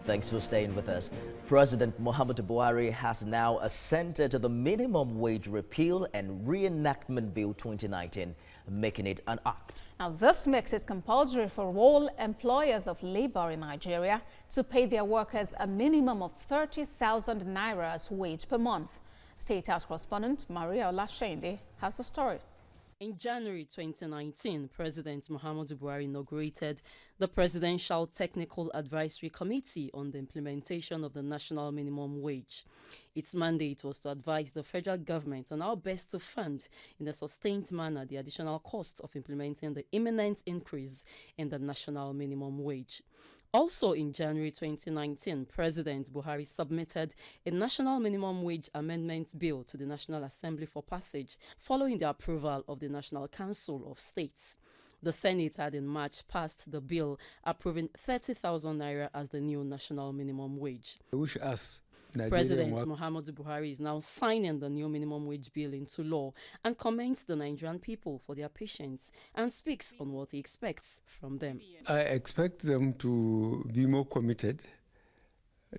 Thanks for staying with us. President Muhammadu Buhari has now assented to the Minimum Wage Repeal and Reenactment Bill 2019, making it an act. Now, this makes it compulsory for all employers of labor in Nigeria to pay their workers a minimum of 30,000 naira as wage per month. State House correspondent Maria Olashende has the story. In January 2019, President Muhammadu Buhari inaugurated the Presidential Technical Advisory Committee on the implementation of the national minimum wage. Its mandate was to advise the federal government on how best to fund in a sustained manner the additional cost of implementing the imminent increase in the national minimum wage. Also in January 2019, President Buhari submitted a national minimum wage amendment bill to the National Assembly for passage following the approval of the National Council of States. The Senate had in March passed the bill approving 30,000 naira as the new national minimum wage. President Muhammadu Buhari is now signing the new minimum wage bill into law and commends the Nigerian people for their patience and speaks on what he expects from them. I expect them to be more committed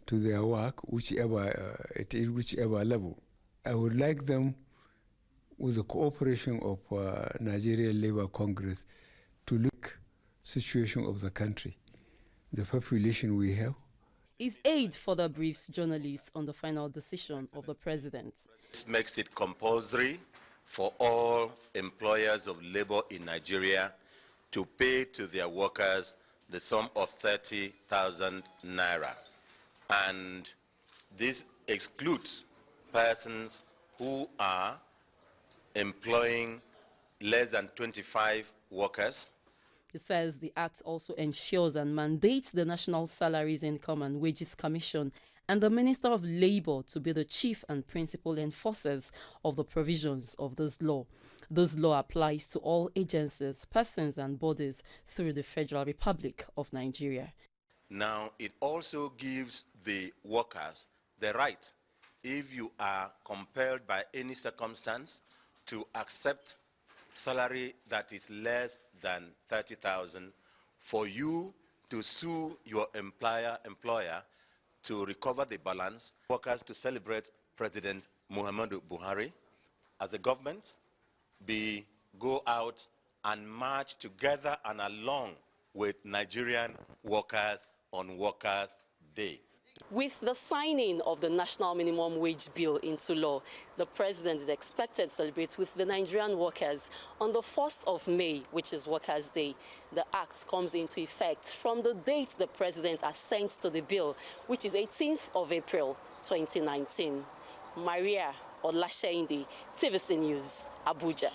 to their work, whichever it is, whichever level. I would like them, with the cooperation of Nigerian Labour Congress, to look at the situation of the country, the population we have. His aide further briefs journalists on the final decision of the president. This makes it compulsory for all employers of labor in Nigeria to pay to their workers the sum of 30,000 naira. And this excludes persons who are employing less than 25 workers. It says the Act also ensures and mandates the National Salaries, Income and Wages Commission and the Minister of Labour to be the chief and principal enforcers of the provisions of this law. This law applies to all agencies, persons and bodies through the Federal Republic of Nigeria. Now, it also gives the workers the right, if you are compelled by any circumstance, to accept salary that is less than 30,000, for you to sue your employer to recover the balance. Workers to celebrate President Muhammadu Buhari. As a government, we go out and march together and along with Nigerian workers on Workers' Day. With the signing of the National Minimum Wage Bill into law, the President is expected to celebrate with the Nigerian workers on the 1st of May, which is Workers' Day. The Act comes into effect from the date the President assents to the bill, which is 18th of April 2019. Maria Olashende, TVC News, Abuja.